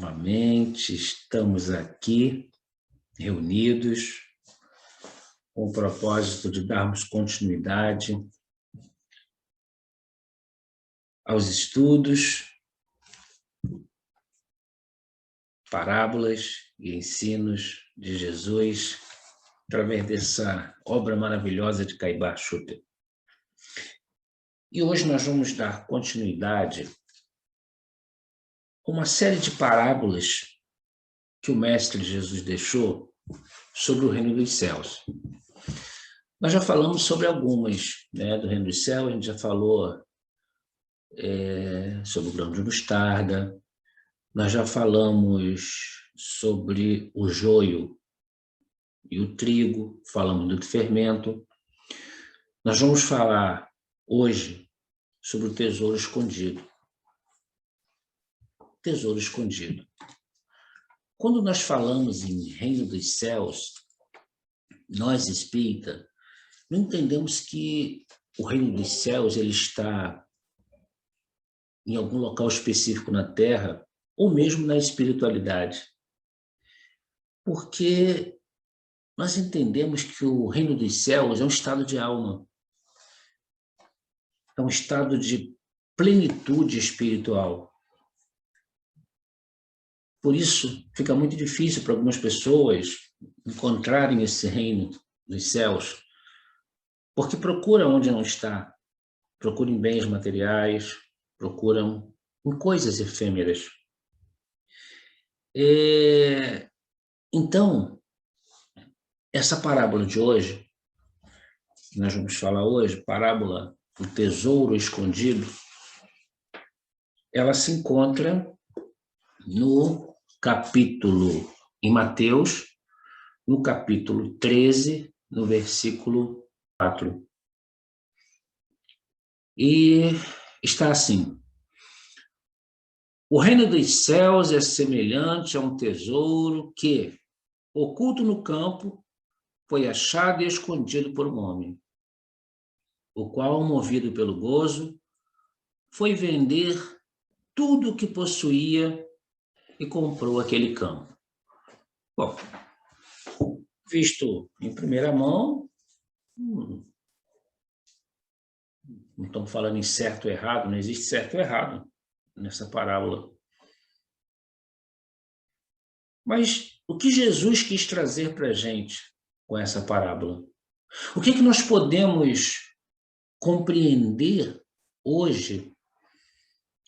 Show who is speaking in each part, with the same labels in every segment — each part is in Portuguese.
Speaker 1: Novamente, estamos aqui reunidos com o propósito de darmos continuidade aos estudos, parábolas e ensinos de Jesus através dessa obra maravilhosa de Caibar Schutter. E hoje nós vamos dar continuidade a uma série de parábolas que o Mestre Jesus deixou sobre o Reino dos Céus. Nós já falamos sobre algumas, do Reino dos Céus, a gente já falou sobre o grão de mostarda, nós já falamos sobre o joio e o trigo, falamos do fermento. Nós vamos falar hoje sobre o tesouro escondido. Tesouro escondido. Quando nós falamos em Reino dos Céus, nós espírita não entendemos que o Reino dos Céus ele está em algum local específico na Terra ou mesmo na espiritualidade. Porque nós entendemos que o Reino dos Céus é um estado de alma. É um estado de plenitude espiritual. Por isso, fica muito difícil para algumas pessoas encontrarem esse reino dos céus, porque procuram onde não está, procuram em bens materiais, procuram em coisas efêmeras. Então, essa parábola de hoje, que nós vamos falar hoje, parábola do tesouro escondido, ela se encontra no capítulo, em Mateus, no capítulo 13, no versículo 4. E está assim: o reino dos céus é semelhante a um tesouro que, oculto no campo, foi achado e escondido por um homem, o qual, movido pelo gozo, foi vender tudo o que possuía e comprou aquele campo. Bom, visto em primeira mão, não estamos falando em certo ou errado, não existe certo ou errado nessa parábola. Mas o que Jesus quis trazer para a gente com essa parábola? O que nós podemos compreender hoje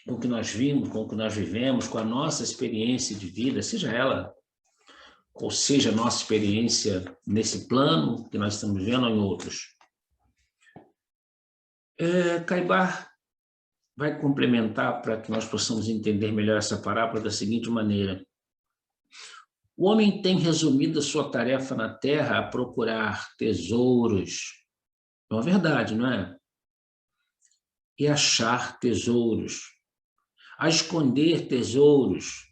Speaker 1: com o que nós vimos, com o que nós vivemos, com a nossa experiência de vida, seja ela ou seja a nossa experiência nesse plano que nós estamos vivendo ou em outros? Caibar vai complementar para que nós possamos entender melhor essa parábola da seguinte maneira: o homem tem resumido a sua tarefa na terra a procurar tesouros, é uma verdade, não é? E achar tesouros, a esconder tesouros,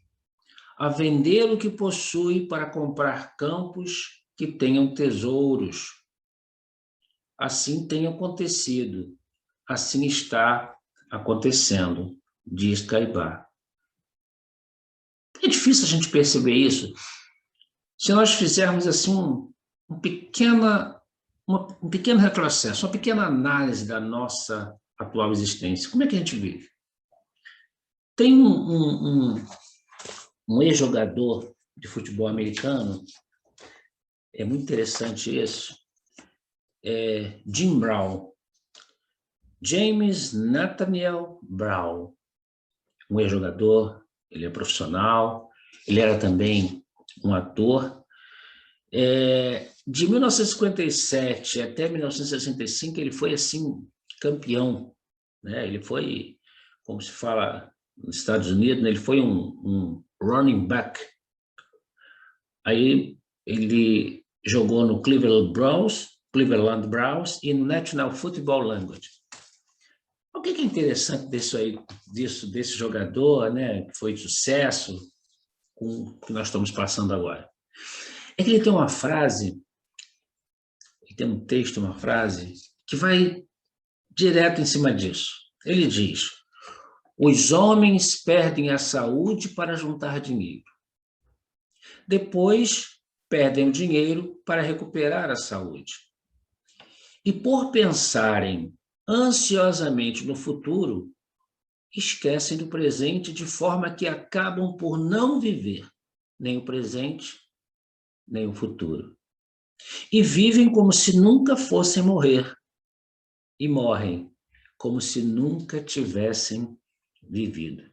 Speaker 1: a vender o que possui para comprar campos que tenham tesouros. Assim tem acontecido, assim está acontecendo, diz Caibar. É difícil a gente perceber isso. Se nós fizermos assim um pequeno retrocesso, uma pequena análise da nossa atual existência, como é que a gente vive? Tem um ex-jogador de futebol americano, é muito interessante isso, Jim Brown, James Nathaniel Brown, um ex-jogador, ele é profissional, ele era também um ator. De 1957 até 1965, ele foi, assim, campeão, né? Ele foi, como se fala nos Estados Unidos, né? Ele foi um running back. Aí ele jogou no Cleveland Browns e no National Football League. O que é interessante desse jogador, né, que foi de sucesso, com o que nós estamos passando agora? É que ele tem uma frase, ele tem um texto, uma frase, que vai direto em cima disso. Ele diz: Os homens perdem a saúde para juntar dinheiro. Depois, perdem o dinheiro para recuperar a saúde. E por pensarem ansiosamente no futuro, esquecem do presente de forma que acabam por não viver nem o presente, nem o futuro. E vivem como se nunca fossem morrer. E morrem como se nunca tivessem vivido.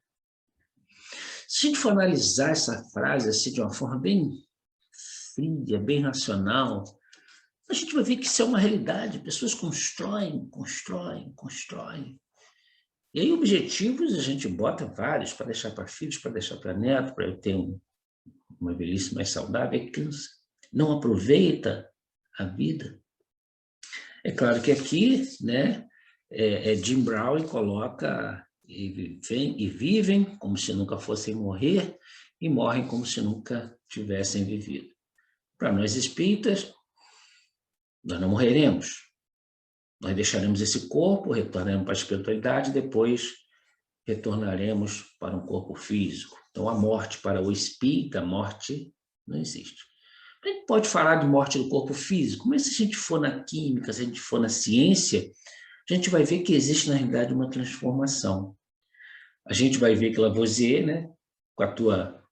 Speaker 1: Se a gente for analisar essa frase assim, de uma forma bem fria, bem racional, a gente vai ver que isso é uma realidade. Pessoas constroem. E aí, objetivos a gente bota vários, para deixar para filhos, para deixar para neto, para eu ter uma velhice mais saudável, e cansa. Não aproveita a vida. É claro que aqui, né, Jim Brown coloca e vivem como se nunca fossem morrer e morrem como se nunca tivessem vivido. Para nós espíritas, nós não morreremos. Nós deixaremos esse corpo, retornaremos para a espiritualidade, depois retornaremos para um corpo físico. Então, a morte para o espírita, a morte não existe. A gente pode falar de morte do corpo físico, mas se a gente for na química, se a gente for na ciência, a gente vai ver que existe, na realidade, uma transformação. A gente vai ver que Lavoisier, né, com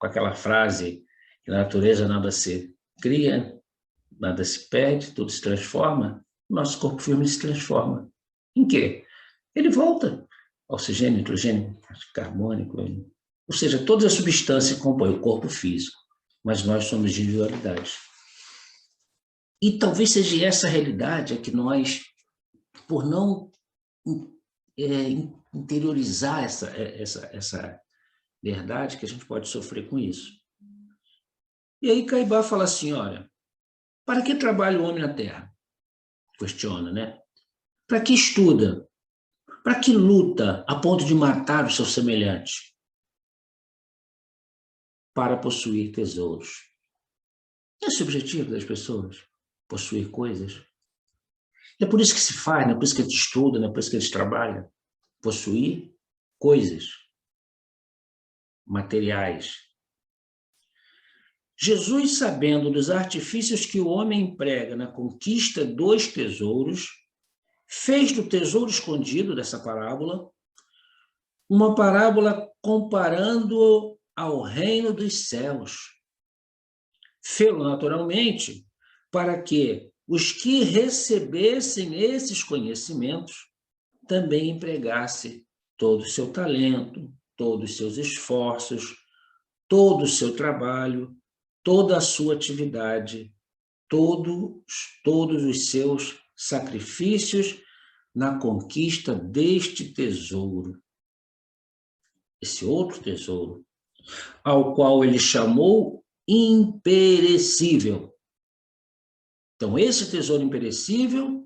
Speaker 1: aquela frase que na natureza nada se cria, nada se perde, tudo se transforma, o nosso corpo físico se transforma. Em quê? Ele volta. Oxigênio, nitrogênio, carbônico, ou seja, todas as substâncias que compõem o corpo físico, mas nós somos individualidades. E talvez seja essa a realidade, é que nós, por não interiorizar essa verdade, que a gente pode sofrer com isso. E aí Caibá fala assim, olha, para que trabalha o homem na Terra? Questiona, né? Para que estuda? Para que luta a ponto de matar o seu semelhante? Para possuir tesouros. Esse é o objetivo das pessoas, possuir coisas. É por isso que se faz, não é por isso que eles estudam, não é por isso que eles trabalham. Possuir coisas, materiais. Jesus, sabendo dos artifícios que o homem emprega na conquista dos tesouros, fez do tesouro escondido dessa parábola uma parábola comparando-o ao reino dos céus. Fê-lo naturalmente para que os que recebessem esses conhecimentos também empregassem todo o seu talento, todos os seus esforços, todo o seu trabalho, toda a sua atividade, todos os seus sacrifícios na conquista deste tesouro. Esse outro tesouro, ao qual ele chamou imperecível. Então, esse tesouro imperecível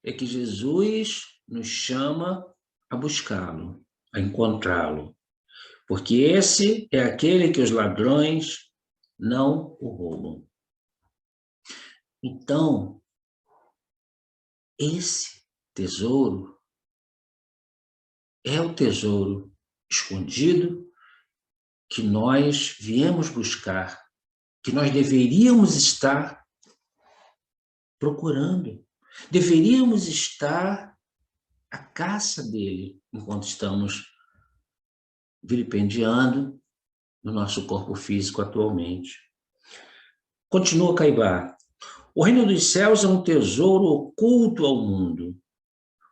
Speaker 1: é que Jesus nos chama a buscá-lo, a encontrá-lo. Porque esse é aquele que os ladrões não o roubam. Então, esse tesouro é o tesouro escondido que nós viemos buscar, que nós deveríamos estar procurando. Deveríamos estar à caça dele, enquanto estamos vilipendiando no nosso corpo físico atualmente. Continua Caibá. O reino dos céus é um tesouro oculto ao mundo,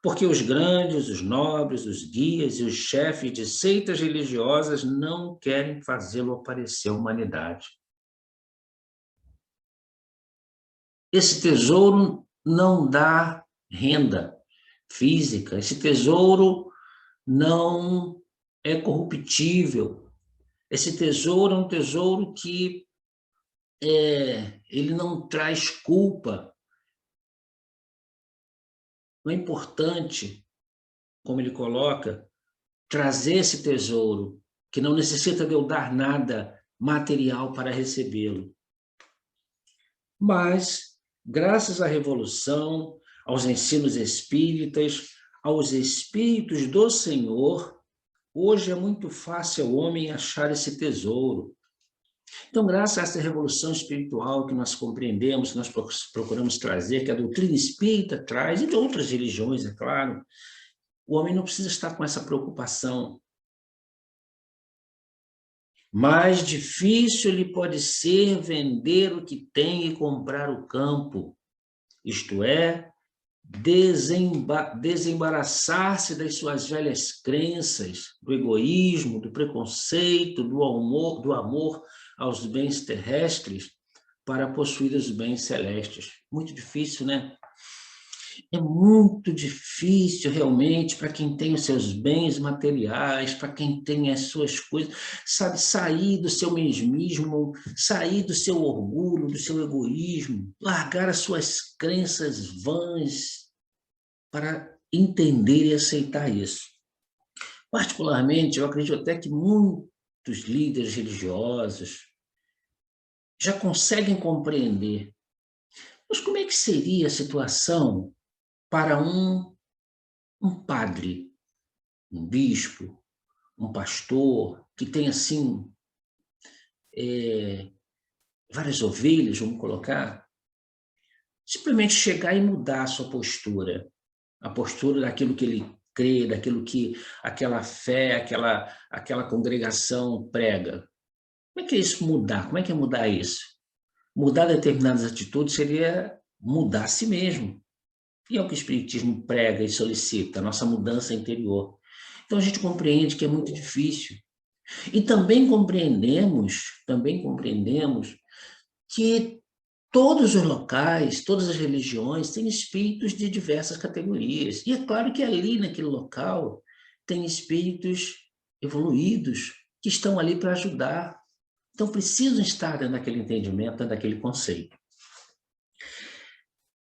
Speaker 1: porque os grandes, os nobres, os guias e os chefes de seitas religiosas não querem fazê-lo aparecer à humanidade. Esse tesouro não dá renda física, esse tesouro não é corruptível. Esse tesouro é um tesouro que ele não traz culpa. Não é importante, como ele coloca, trazer esse tesouro, que não necessita de eu dar nada material para recebê-lo. Mas, graças à Revolução, aos ensinos espíritas, aos Espíritos do Senhor, Hoje é muito fácil ao homem achar esse tesouro. Então, graças a essa revolução espiritual que nós compreendemos, que nós procuramos trazer, que a doutrina espírita traz, e de outras religiões, é claro, o homem não precisa estar com essa preocupação. Mais difícil lhe pode ser vender o que tem e comprar o campo, isto é, desembaraçar-se das suas velhas crenças, do egoísmo, do preconceito, do amor aos bens terrestres, para possuir os bens celestes. Muito difícil, né? É muito difícil, realmente, para quem tem os seus bens materiais, para quem tem as suas coisas, sabe, sair do seu mesmismo, sair do seu orgulho, do seu egoísmo, largar as suas crenças vãs para entender e aceitar isso. Particularmente, eu acredito até que muitos líderes religiosos já conseguem compreender. Mas como é que seria a situação para um padre, um bispo, um pastor, que tem, assim, várias ovelhas, vamos colocar, simplesmente chegar e mudar a sua postura, a postura daquilo que ele crê, daquilo que aquela fé, aquela congregação prega. Como é que é isso mudar? Como é que é mudar isso? Mudar determinadas atitudes seria mudar a si mesmo. E é o que o Espiritismo prega e solicita, a nossa mudança interior. Então a gente compreende que é muito difícil. E também compreendemos que todos os locais, todas as religiões têm espíritos de diversas categorias. E é claro que ali, naquele local, tem espíritos evoluídos que estão ali para ajudar. Então precisam estar dentro daquele entendimento, dentro daquele conceito.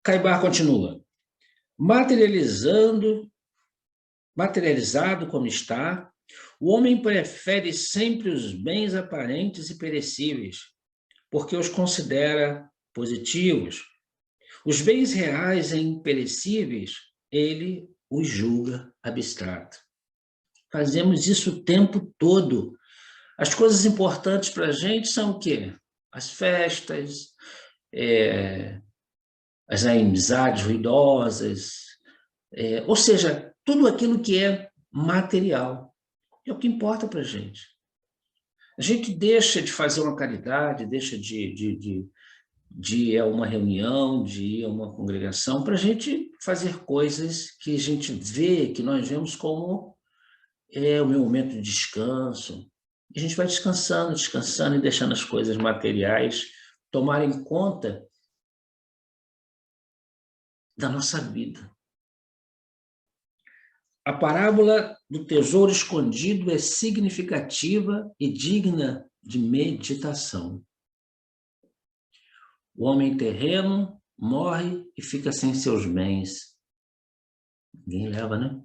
Speaker 1: Caibar continua. Materializado como está, o homem prefere sempre os bens aparentes e perecíveis, porque os considera positivos. Os bens reais e imperecíveis, ele os julga abstrato. Fazemos isso o tempo todo. As coisas importantes para a gente são o quê? As festas, as amizades ruidosas, ou seja, tudo aquilo que é material. É o que importa para a gente. A gente deixa de fazer uma caridade, deixa de ir a uma reunião, de ir a uma congregação, para a gente fazer coisas que a gente vê, que nós vemos como o meu momento de descanso. E a gente vai descansando, descansando e deixando as coisas materiais tomarem conta da nossa vida. A parábola do tesouro escondido é significativa e digna de meditação. O homem terreno morre e fica sem seus bens. Ninguém leva, né?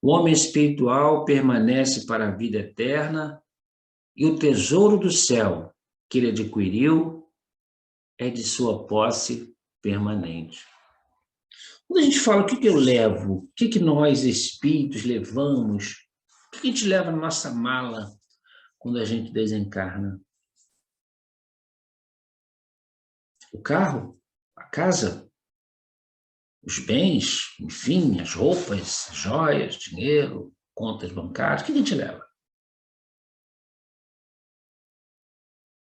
Speaker 1: O homem espiritual permanece para a vida eterna e o tesouro do céu que ele adquiriu é de sua posse permanente. Quando a gente fala o que eu levo, o que nós espíritos levamos, o que a gente leva na nossa mala quando a gente desencarna? O carro? A casa? Os bens? Enfim, as roupas, joias, dinheiro, contas bancárias? O que a gente leva?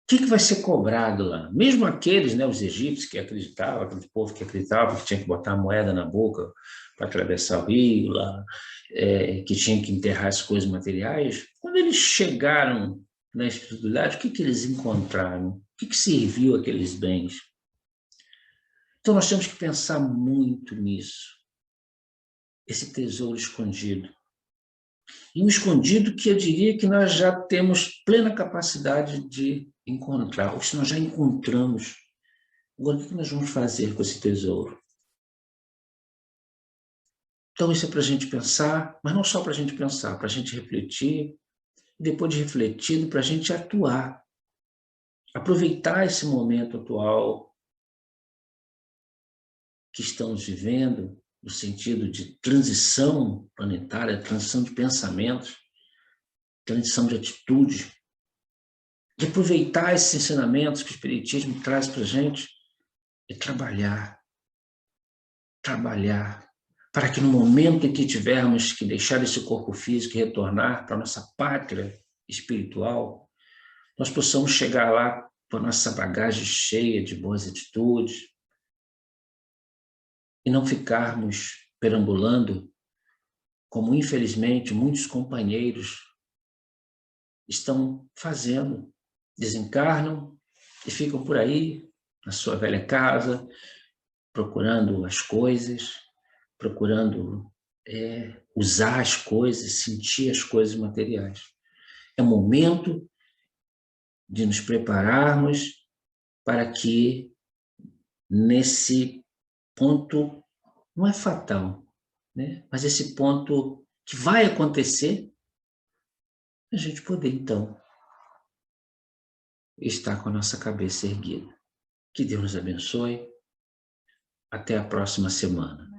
Speaker 1: O que vai ser cobrado lá? Mesmo aqueles, né, os egípcios que acreditavam, aquele povo que acreditava que tinha que botar a moeda na boca para atravessar o rio, lá, que tinha que enterrar as coisas materiais, quando eles chegaram na espiritualidade, o que eles encontraram? O que serviu aqueles bens? Então nós temos que pensar muito nisso, esse tesouro escondido. E um escondido que eu diria que nós já temos plena capacidade de encontrar, ou se nós já encontramos. Agora, o que nós vamos fazer com esse tesouro? Então, isso é para a gente pensar, mas não só para a gente pensar, para a gente refletir, e depois de refletido, para a gente atuar. Aproveitar esse momento atual que estamos vivendo no sentido de transição planetária, transição de pensamentos, transição de atitude, de aproveitar esses ensinamentos que o Espiritismo traz para a gente e trabalhar, para que no momento em que tivermos que deixar esse corpo físico e retornar para a nossa pátria espiritual, nós possamos chegar lá com a nossa bagagem cheia de boas atitudes e não ficarmos perambulando como, infelizmente, muitos companheiros estão fazendo. Desencarnam e ficam por aí, na sua velha casa, procurando as coisas, procurando usar as coisas, sentir as coisas materiais. É o momento de nos prepararmos para que, nesse ponto, não é fatal, né? Mas esse ponto que vai acontecer, a gente poder, então, estar com a nossa cabeça erguida. Que Deus nos abençoe. Até a próxima semana.